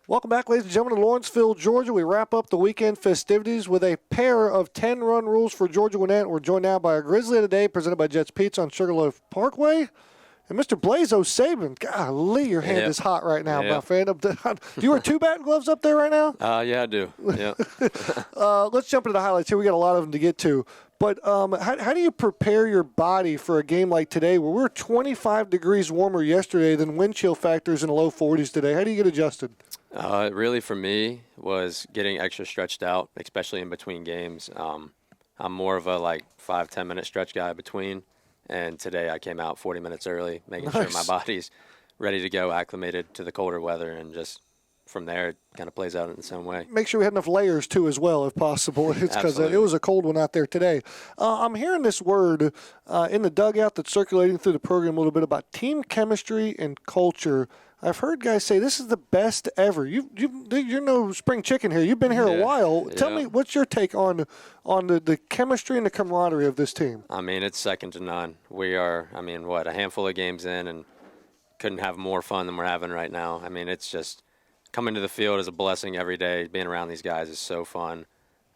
Welcome back, ladies and gentlemen, to Lawrenceville, Georgia. We wrap up the weekend festivities with a pair of 10-run rules for Georgia Gwinnett. We're joined now by our Grizzly of the day, presented by Jets Pizza on Sugarloaf Parkway. And Mr. Blaze O'Saban, golly, your hand is hot right now, my friend. Do you wear two batting gloves up there right now? Yeah, I do. Yeah. Let's jump into the highlights here. We got a lot of them to get to. But how do you prepare your body for a game like today where we're 25 degrees warmer yesterday than wind chill factors in the low 40s today? How do you get adjusted? Really, for me, was getting extra stretched out, especially in between games. I'm more of a 5-10 minute stretch guy between, and today I came out 40 minutes early, making sure my body's ready to go, acclimated to the colder weather, and just from there it kind of plays out in its own way. Make sure we had enough layers too as well, if possible. It's because it was a cold one out there today. I'm hearing this word in the dugout that's circulating through the program a little bit about team chemistry and culture. I've heard guys say this is the best ever. You're no spring chicken here. You've been here a while. Tell me, what's your take on the chemistry and the camaraderie of this team? I mean, it's second to none. We are, a handful of games in, and couldn't have more fun than we're having right now. I mean, it's just coming to the field is a blessing every day. Being around these guys is so fun.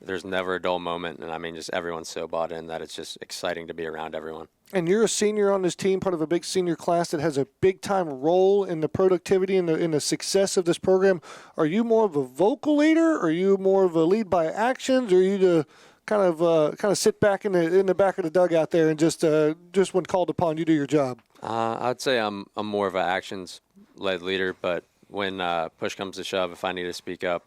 There's never a dull moment, and just everyone's so bought in that it's just exciting to be around everyone. And you're a senior on this team, part of a big senior class that has a big-time role in the productivity and in the success of this program. Are you more of a vocal leader? Or are you more of a lead by actions? Or are you the kind of sit back in the back of the dugout there and just when called upon, you do your job? I'd say I'm more of an actions-led leader, but when push comes to shove, if I need to speak up,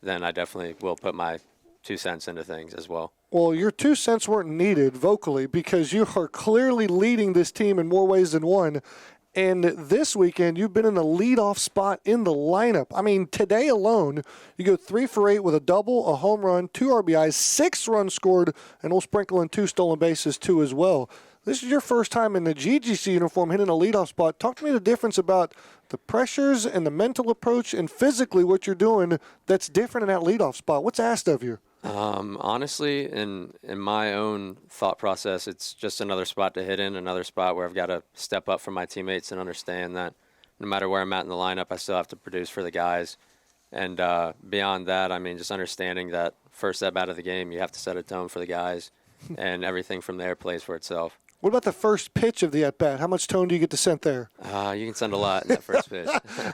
then I definitely will put my 2 cents into things as well. Well, your 2 cents weren't needed vocally because you are clearly leading this team in more ways than one. And this weekend, you've been in the leadoff spot in the lineup. I mean, today alone, you go 3 for 8 with a double, a home run, 2 RBIs, 6 runs scored, and we'll sprinkle in 2 stolen bases too as well. This is your first time in the GGC uniform hitting a leadoff spot. Talk to me the difference about the pressures and the mental approach and physically what you're doing that's different in that leadoff spot. What's asked of you? Honestly, in my own thought process, it's just another spot to hit in, another spot where I've got to step up for my teammates and understand that no matter where I'm at in the lineup, I still have to produce for the guys. And beyond that, just understanding that first at-bat of the game, you have to set a tone for the guys, and everything from there plays for itself. What about the first pitch of the at-bat? How much tone do you get to send there? You can send a lot in that first pitch.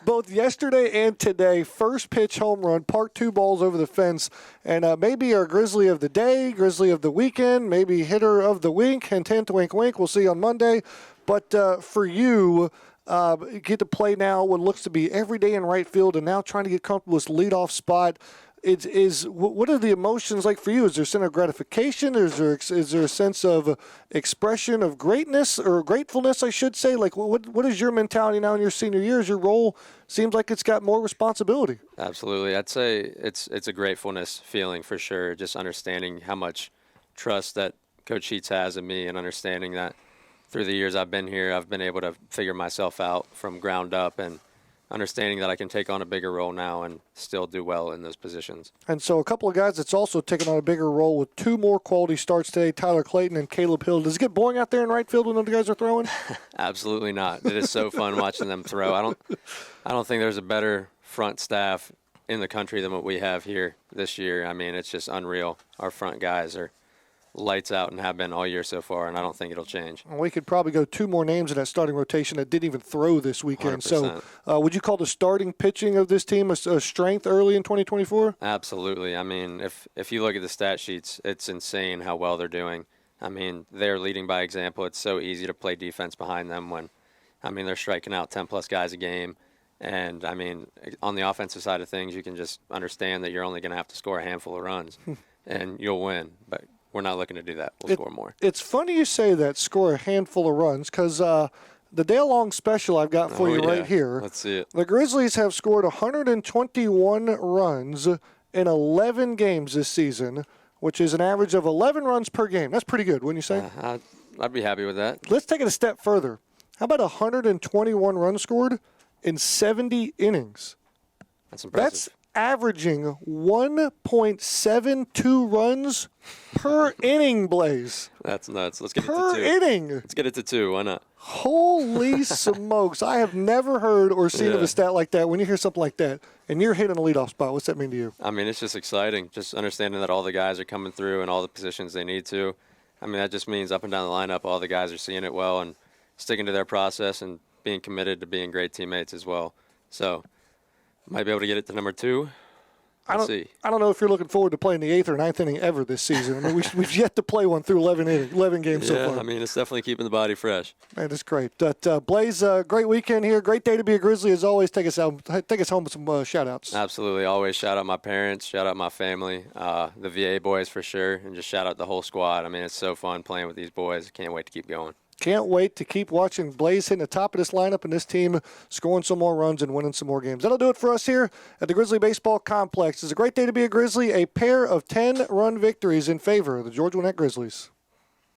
Both yesterday and today, first pitch home run, parked 2 balls over the fence, and maybe our Grizzly of the day, Grizzly of the weekend, maybe hitter of the week, hint, hint, wink, wink. We'll see on Monday. But for you, get to play now what looks to be every day in right field and now trying to get comfortable with this leadoff spot. What are the emotions like for you? Is there a sense of gratification? Is there a sense of expression of greatness or gratefulness, I should say? Like, what is your mentality now in your senior years? Your role seems like it's got more responsibility. Absolutely. I'd say it's a gratefulness feeling for sure, just understanding how much trust that Coach Sheets has in me and understanding that through the years I've been here, I've been able to figure myself out from ground up and understanding that I can take on a bigger role now and still do well in those positions. And so a couple of guys that's also taken on a bigger role with 2 more quality starts today, Tyler Clayton and Caleb Hill. Does it get boring out there in right field when the guys are throwing? Absolutely not. It is so fun watching them throw. I don't think there's a better front staff in the country than what we have here this year. It's just unreal. Our front guys are lights out and have been all year so far, and I don't think it'll change. Well, we could probably go 2 more names in that starting rotation that didn't even throw this weekend. 100%. So would you call the starting pitching of this team a strength early in 2024? Absolutely. If you look at the stat sheets, it's insane how well they're doing. They're leading by example. It's so easy to play defense behind them when, they're striking out 10-plus guys a game. And, on the offensive side of things, you can just understand that you're only going to have to score a handful of runs, and you'll win. But we're not looking to do that. We'll score more. It's funny you say that, score a handful of runs, because the day-long special I've got for you right here. Let's see it. The Grizzlies have scored 121 runs in 11 games this season, which is an average of 11 runs per game. That's pretty good, wouldn't you say? I'd be happy with that. Let's take it a step further. How about 121 runs scored in 70 innings? That's impressive. That's averaging 1.72 runs per inning, Blaze. That's nuts. Let's get it to 2. Per inning. Let's get it to 2. Why not? Holy smokes. I have never heard or seen of a stat like that. When you hear something like that and you're hitting a leadoff spot, what's that mean to you? I mean, it's just exciting, just understanding that all the guys are coming through in all the positions they need to. I mean, that just means up and down the lineup, all the guys are seeing it well and sticking to their process and being committed to being great teammates as well. So, might be able to get it to number 2. I don't know if you're looking forward to playing the 8th or 9th inning ever this season. I mean, we've yet to play one through 11 games so far. Yeah, I mean, it's definitely keeping the body fresh. Man, that's great. But Blaze, great weekend here. Great day to be a Grizzly as always. Take us home with some shout-outs. Absolutely. Always shout out my parents, shout out my family, the VA boys for sure, and just shout out the whole squad. I mean, it's so fun playing with these boys. Can't wait to keep going. Can't wait to keep watching Blaze hitting the top of this lineup and this team scoring some more runs and winning some more games. That'll do it for us here at the Grizzly Baseball Complex. It's a great day to be a Grizzly. A pair of 10-run victories in favor of the Georgia Gwinnett Grizzlies.